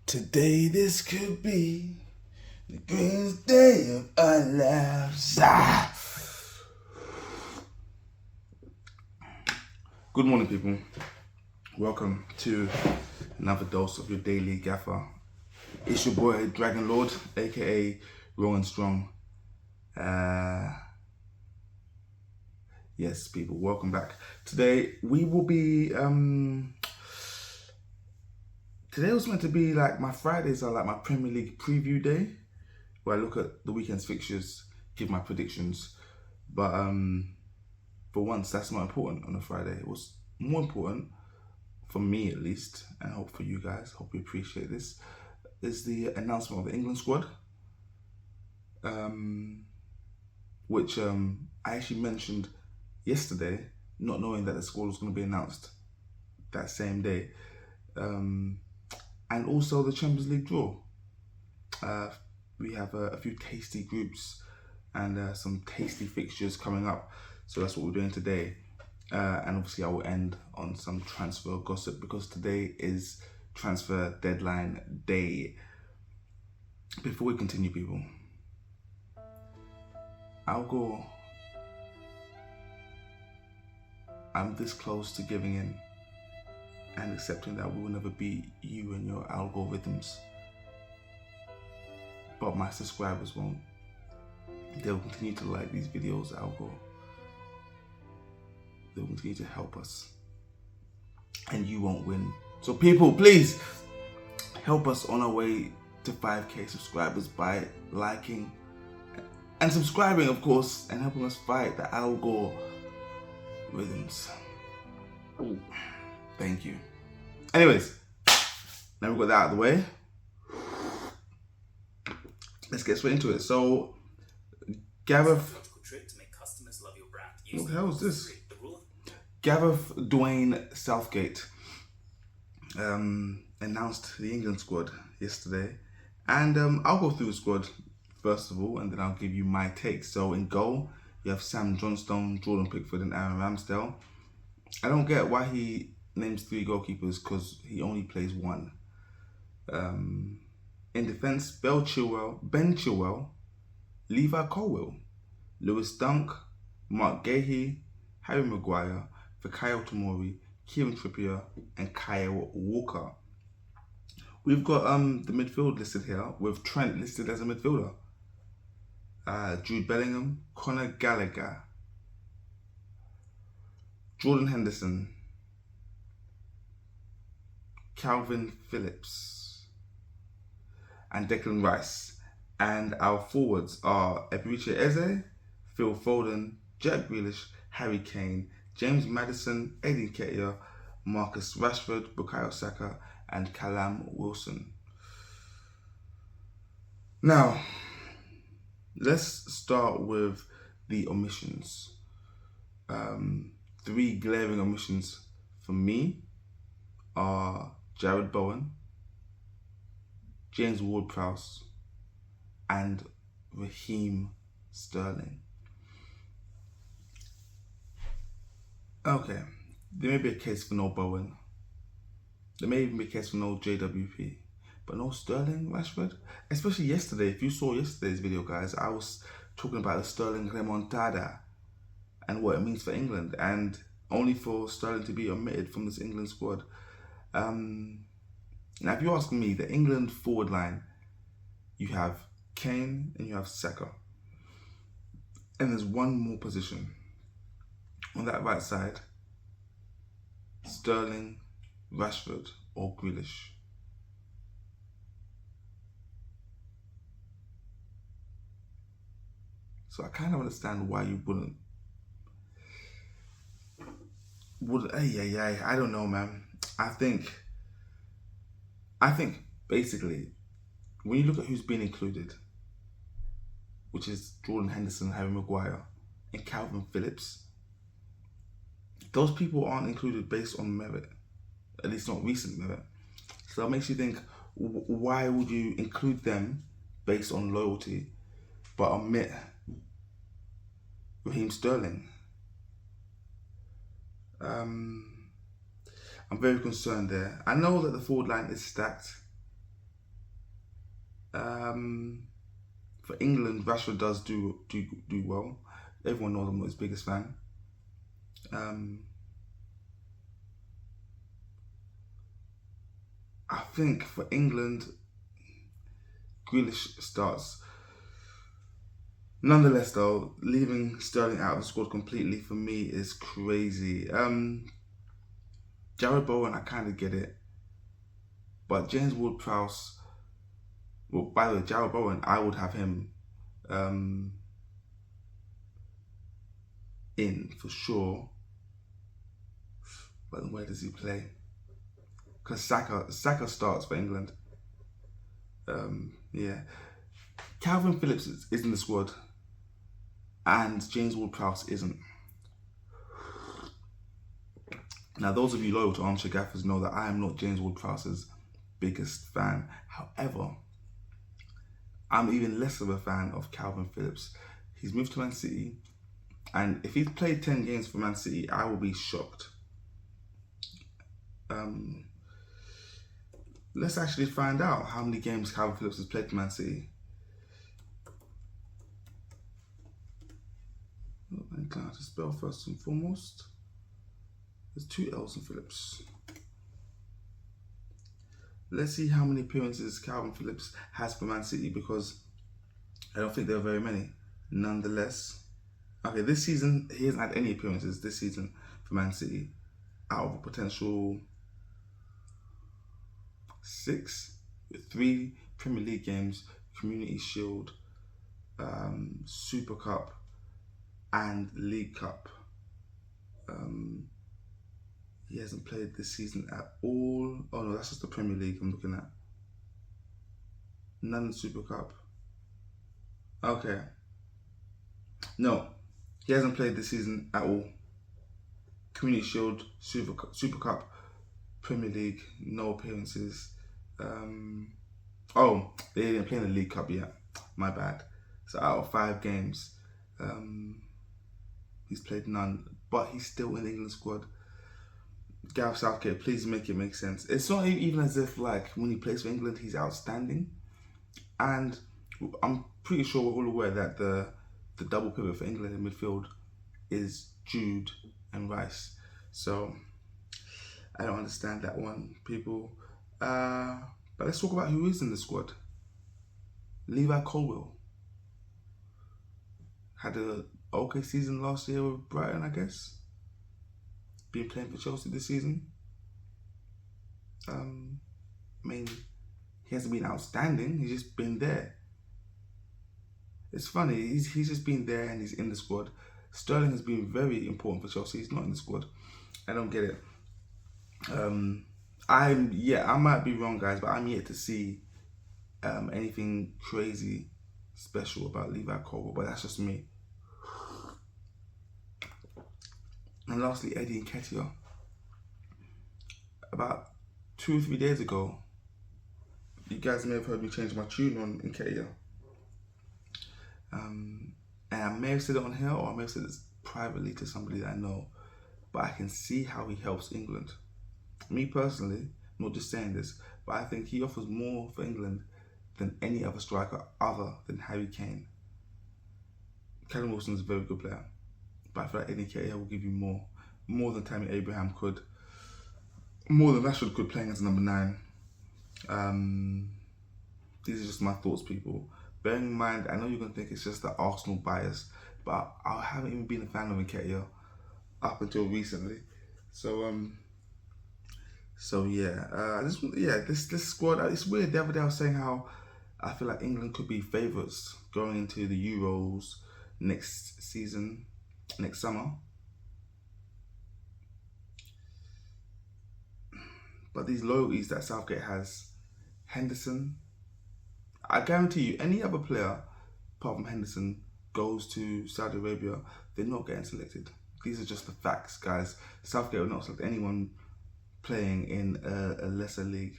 Today this could be the greatest day of our lives. Good morning, people. Welcome to another dose of your Daily Gaffer. It's your boy Dragon Lord, aka Rowan Strong. Yes, people, welcome back. Today we will be today was meant to be like my Fridays are like my Premier League preview day, where I look at the weekend's fixtures, give my predictions. But for once, that's not important on a Friday. It was more important, for me at least, and I hope for you guys, hope you appreciate this, is the announcement of the England squad. Which I actually mentioned yesterday, not knowing that the squad was going to be announced that same day. And also the Champions League draw. We have a few tasty groups and some tasty fixtures coming up. So that's what we're doing today. And obviously I will end on some transfer gossip because today is transfer deadline day. Before we continue, people, I'm this close to giving in and accepting that we will never beat you and your algorithms. But my subscribers won't. They will continue to like these videos, algo. They will continue to help us. And you won't win. So people, please help us on our way to 5k subscribers by liking and subscribing, of course, and helping us fight the algorithms. Thank you. Anyways, now we've got that out of the way. Let's get straight into it. So, Gareth. What the hell is this? Gareth Dwayne Southgate announced the England squad yesterday, and I'll go through the squad first of all, and then I'll give you my takes. So in goal, you have Sam Johnstone, Jordan Pickford, and Aaron Ramsdale. I don't get why he names 3 goalkeepers because he only plays 1. In defence, Ben Chilwell, Levi Colwill, Lewis Dunk, Mark Gahey, Harry Maguire, Fikayo Tomori, Kieran Trippier, and Kyle Walker. We've got the midfield listed here with Trent listed as a midfielder. Jude Bellingham, Conor Gallagher, Jordan Henderson, Calvin Phillips, and Declan Rice. And our forwards are Eberechi Eze, Phil Foden, Jack Grealish, Harry Kane, James Maddison, Eddie Nketiah, Marcus Rashford, Bukayo Saka, and Callum Wilson. Now, let's start with the omissions. 3 glaring omissions for me are Jared Bowen, James Ward-Prowse, and Raheem Sterling. Okay, there may be a case for no Bowen. There may even be a case for no JWP. But no Sterling, Rashford? Especially yesterday. If you saw yesterday's video, guys, I was talking about the Sterling remontada and what it means for England, and only for Sterling to be omitted from this England squad. Now, if you ask me, the England forward line, you have Kane and you have Saka. And there's one more position. On that right side, Sterling, Rashford, or Grealish. So I kind of understand why you wouldn't. I don't know, man. I think basically, when you look at who's been included, which is Jordan Henderson, Harry Maguire, and Calvin Phillips, those people aren't included based on merit, at least not recent merit. So that makes you think, why would you include them based on loyalty, but omit Raheem Sterling? I'm very concerned there. I know that the forward line is stacked. For England, Rashford does do well. Everyone knows I'm not his biggest fan. I think for England, Grealish starts. Nonetheless, though, leaving Sterling out of the squad completely for me is crazy. Jared Bowen, I kind of get it, but James Ward-Prowse. Well, by the way, Jared Bowen, I would have him um, in for sure. But where does he play? Because Saka starts for England. Yeah, Calvin Phillips is in the squad, and James Ward-Prowse isn't. Now, those of you loyal to Armchair Gaffers know that I am not James Ward-Prowse's biggest fan. However, I'm even less of a fan of Calvin Phillips. He's moved to Man City, and if he's played 10 games for Man City, I will be shocked. Let's actually find out how many games Calvin Phillips has played for Man City. I'm glad to spell first and foremost. There's 2 L's in Phillips. Let's see how many appearances Calvin Phillips has for Man City, because I don't think there are very many. Nonetheless, okay, this season he hasn't had any appearances this season for Man City out of a potential 6, with 3 Premier League games, Community Shield, Super Cup, and League Cup. He hasn't played this season at all. Oh no, that's just the Premier League I'm looking at. None in Super Cup. Okay. No, he hasn't played this season at all. Community Shield, Super Cup, Premier League, no appearances. Oh, they didn't play in the League Cup yet. My bad. So out of 5 games, he's played none, but he's still in the England squad. Gareth Southgate, please make it make sense. It's not even as if like when he plays for England, he's outstanding. And I'm pretty sure we're all aware that the double pivot for England in midfield is Jude and Rice. So I don't understand that one, people. But let's talk about who is in the squad. Levi Colwill had a okay season last year with Brighton, I guess. Been playing for Chelsea this season. I mean, he hasn't been outstanding. He's just been there. It's funny. He's just been there and he's in the squad. Sterling has been very important for Chelsea. He's not in the squad. I don't get it. I might be wrong, guys, but I'm yet to see anything crazy special about Levi Colwill, but that's just me. And lastly, Eddie Nketiah. About 2 or 3 days ago, you guys may have heard me change my tune on Nketiah. And I may have said it on here, or I may have said it privately to somebody that I know, but I can see how he helps England. Me personally, I'm not just saying this, but I think he offers more for England than any other striker other than Harry Kane. Callum Wilson is a very good player, but I feel like Eddie Nketiah will give you more than Tammy Abraham could, more than Rashford could playing as a number 9. These are just my thoughts, people. Bearing in mind, I know you're going to think it's just the Arsenal bias, but I haven't even been a fan of Nketiah up until recently. This squad, it's weird. The other day I was saying how I feel like England could be favourites going into the Euros next season, next summer. But these loyalties that Southgate has, Henderson, I guarantee you, any other player apart from Henderson goes to Saudi Arabia, they're not getting selected. These are just the facts, guys. Southgate will not select anyone playing in a lesser league.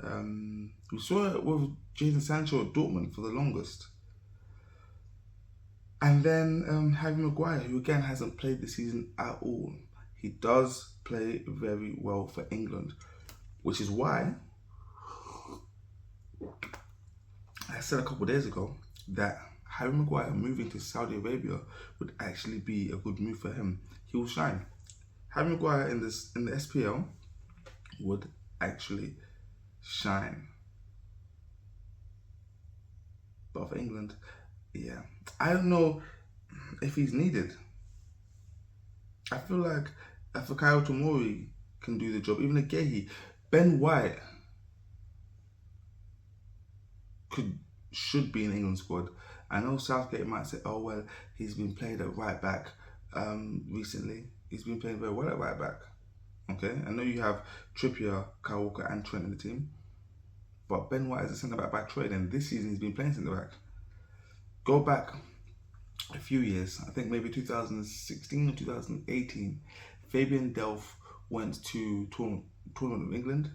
We saw it with Jadon Sancho at Dortmund for the longest. And then Harry Maguire, who again hasn't played this season at all. He does play very well for England, which is why I said a couple of days ago that Harry Maguire moving to Saudi Arabia would actually be a good move for him. He will shine. Harry Maguire in the SPL would actually shine. But for England, yeah, I don't know if he's needed. I feel like Fikayo Tomori can do the job. Even Aguehi, Ben White should be in England squad. I know Southgate might say, "Oh well, he's been played at right back recently. He's been playing very well at right back." Okay, I know you have Trippier, Kyle Walker, and Trent in the team, but Ben White is a centre back by trade, and this season he's been playing centre back. Go back a few years, I think maybe 2016 or 2018, Fabian Delph went to Tournament of England,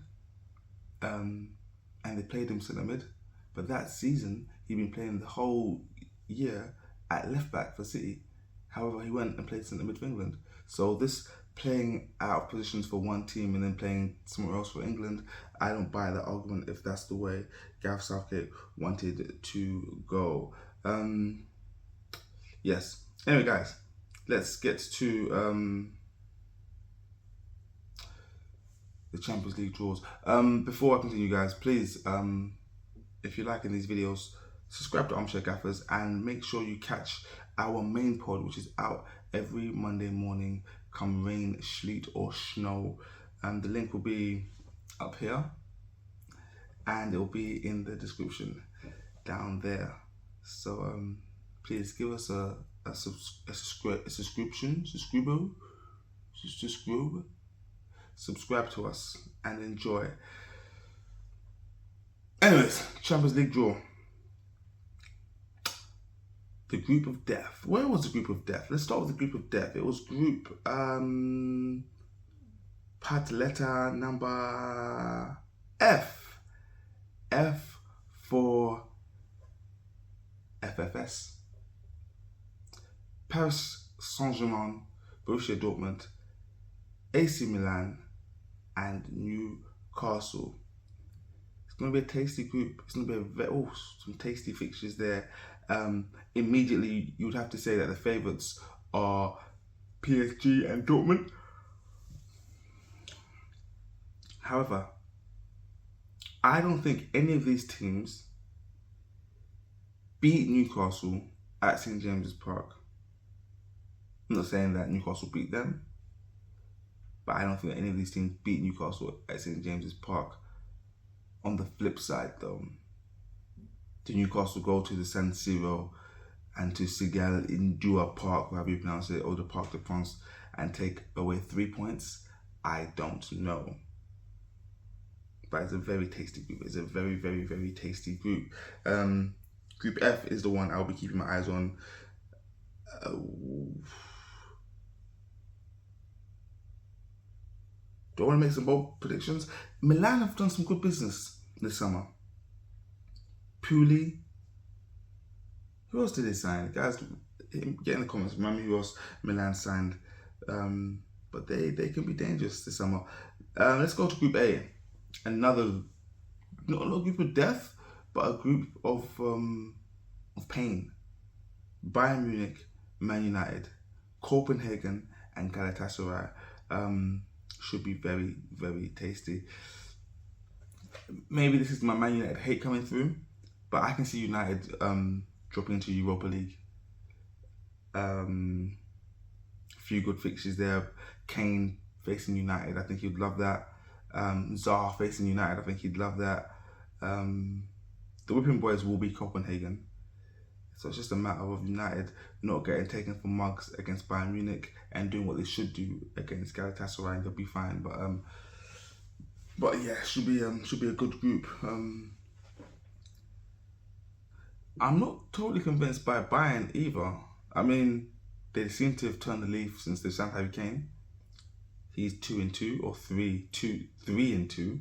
and they played him centre mid. But that season, he'd been playing the whole year at left back for City. However, he went and played centre mid for England. So this playing out of positions for one team and then playing somewhere else for England, I don't buy that argument if that's the way Gareth Southgate wanted to go. Yes. Anyway, guys, let's get to the Champions League draws. Before I continue, guys, please, if you're liking these videos, subscribe to Armchair Gaffers and make sure you catch our main pod, which is out every Monday morning, come rain, sleet or snow. The link will be up here and it will be in the description down there. So please give us a subscription, subscribe to us and enjoy. Anyways, Champions League draw. The group of death. Where was the group of death? Let's start with the group of death. It was group part letter number F. F for FFS. Paris Saint-Germain, Borussia Dortmund, AC Milan, and Newcastle. It's going to be a tasty group. It's going to be some tasty fixtures there. Immediately, you would have to say that the favourites are PSG and Dortmund. However, I don't think any of these teams beat Newcastle at St James's Park. I'm not saying that Newcastle beat them, but I don't think that any of these teams beat Newcastle at St James's Park. On the flip side, though, did Newcastle go to the San Siro and to Sigal Indua Park, however you pronounce it, or the Parc de France, and take away 3 points? I don't know. But it's a very tasty group. It's a very, very, very tasty group. Group F is the one I'll be keeping my eyes on. Do I want to make some bold predictions? Milan have done some good business this summer. Puli. Who else did they sign? Guys, get in the comments. Remind me who else Milan signed. But they can be dangerous this summer. Let's go to Group A. Another, not a group of death, but a group of pain. Bayern Munich, Man United, Copenhagen, and Galatasaray. Should be very, very tasty. Maybe this is my Man United hate coming through, but I can see United dropping into Europa League. Few good fixtures there. Kane facing United, I think he'd love that. Zaha facing United, I think he'd love that. The whipping boys will be Copenhagen. So it's just a matter of United not getting taken for mugs against Bayern Munich and doing what they should do against Galatasaray, and they'll be fine. But yeah, should be a good group. I'm not totally convinced by Bayern either. I mean, they seem to have turned the leaf since they signed Harry Kane. He's 2-2 or 3-2.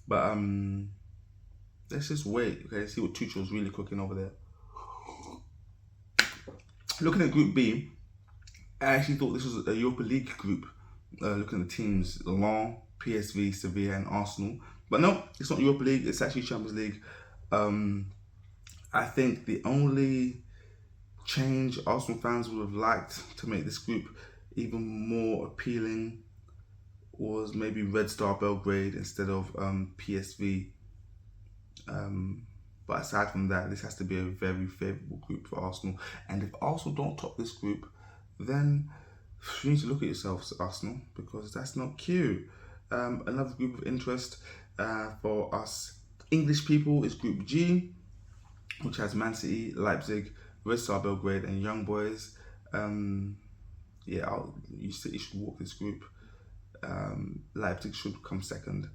But let's just wait. Okay, see what Tuchel's really cooking over there. Looking at Group B, I actually thought this was a Europa League group. Looking at the teams, Lyon, PSV, Sevilla, and Arsenal. But no, it's not Europa League. It's actually Champions League. I think the only change Arsenal fans would have liked to make this group even more appealing was maybe Red Star Belgrade instead of PSV. But aside from that, this has to be a very favourable group for Arsenal. And if Arsenal don't top this group, then you need to look at yourselves, Arsenal, because that's not cute. Another group of interest for us English people is Group G, which has Man City, Leipzig, Red Star Belgrade, and Young Boys. City should walk this group. Leipzig should come second.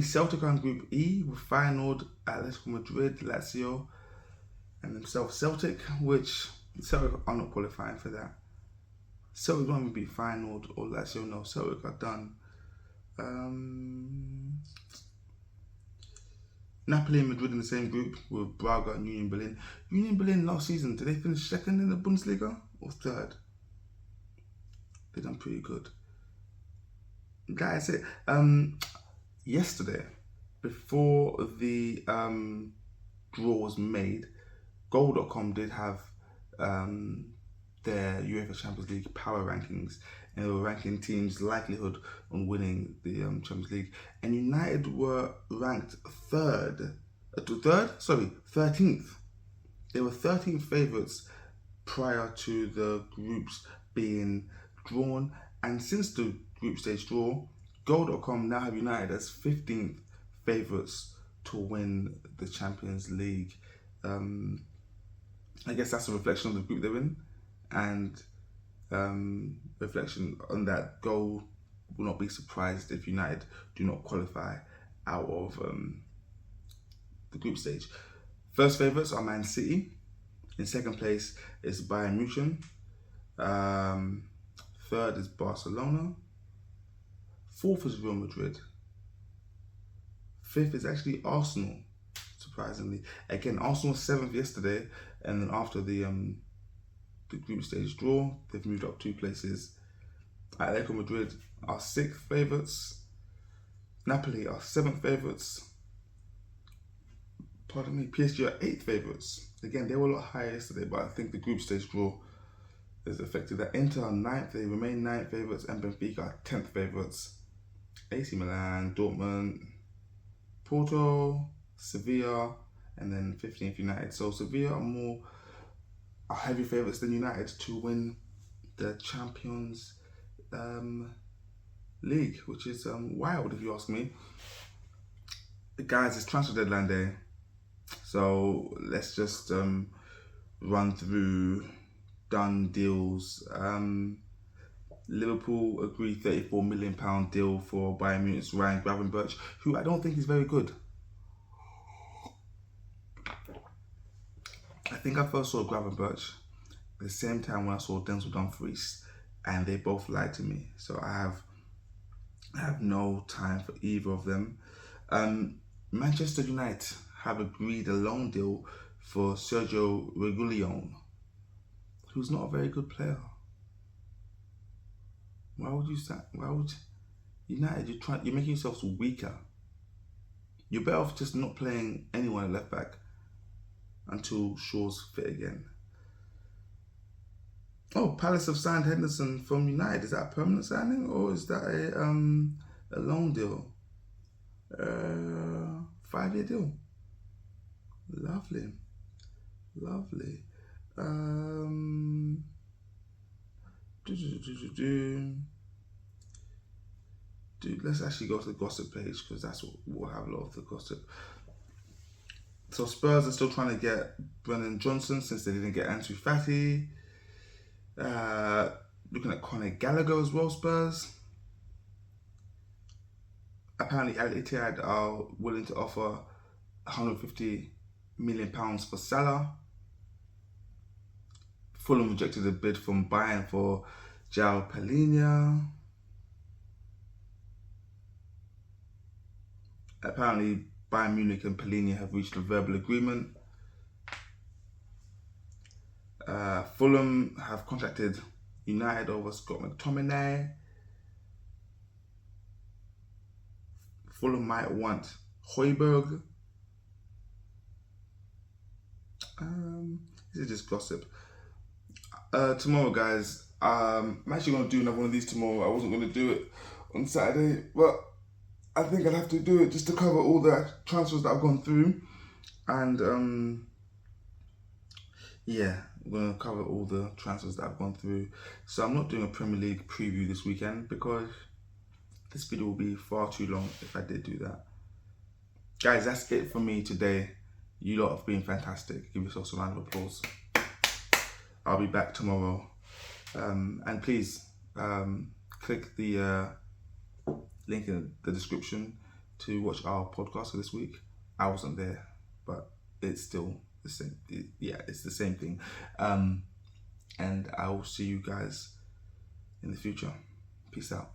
Celtic are in Group E with Feyenoord, Atletico Madrid, Lazio, and themselves Celtic, which Celtic are not qualifying for that. Celtic don't even beat Feyenoord or Lazio, no, Celtic are done. Napoli and Madrid in the same group with Braga and Union Berlin. Union Berlin last season, did they finish second in the Bundesliga or third? They done pretty good. That's it. Yesterday, before the draw was made, Goal.com did have their UEFA Champions League power rankings, and they were ranking teams' likelihood on winning the Champions League. And United were ranked 13th. They were 13th favourites prior to the groups being drawn. And since the group stage draw, Goal.com now have United as 15th favourites to win the Champions League. I guess that's a reflection of the group they're in, and reflection on that. Goal will not be surprised if United do not qualify out of the group stage. First favourites are Man City. In second place is Bayern Munich. Third is Barcelona. Fourth is Real Madrid. Fifth is actually Arsenal, surprisingly. Again, Arsenal was 7th yesterday, and then after the group stage draw, they've moved up 2 places. Atletico Madrid are 6th favourites. Napoli are 7th favourites. Pardon me, PSG are 8th favourites. Again, they were a lot higher yesterday, but I think the group stage draw has affected that. Inter are 9th, they remain 9th favourites, and Benfica are 10th favourites. AC Milan, Dortmund, Porto, Sevilla, and then 15th United. So Sevilla are heavy favourites than United to win the Champions League, which is wild if you ask me. Guys, it's transfer deadline day, so let's just run through done deals. Liverpool agreed £34 million deal for Bayern Munich's Ryan Gravenberch, who I don't think is very good. I think I first saw Gravenberch at the same time when I saw Denzel Dumfries, and they both lied to me. So I have no time for either of them. Manchester United have agreed a loan deal for Sergio Reguilon, who's not a very good player. Why would United? You're making yourselves weaker. You're better off just not playing anyone at left back until Shaw's fit again. Oh, Palace have signed Henderson from United. Is that a permanent signing or is that a loan deal? 5-year deal. Lovely. Dude, let's actually go to the gossip page because that's what we'll have a lot of the gossip. So Spurs are still trying to get Brennan Johnson since they didn't get Ansu Fati. Looking at Conor Gallagher as well, Spurs. Apparently Al Ittihad are willing to offer £150 million for Salah. Fulham rejected a bid from Bayern for João Palhinha. Apparently Bayern Munich and Palhinha have reached a verbal agreement. Fulham have contacted United over Scott McTominay. Fulham might want Hoiberg. This is just gossip. Tomorrow, guys, I'm actually going to do another one of these tomorrow. I wasn't going to do it on Saturday, but I think I'll have to do it just to cover all the transfers that I've gone through. And yeah, I'm going to cover all the transfers that I've gone through. So I'm not doing a Premier League preview this weekend because this video will be far too long if I did do that. Guys, that's it for me today. You lot have been fantastic. Give yourselves a round of applause. I'll be back tomorrow. And please click the link in the description to watch our podcast for this week. I wasn't there, but it's still the same. It's the same thing. And I will see you guys in the future. Peace out.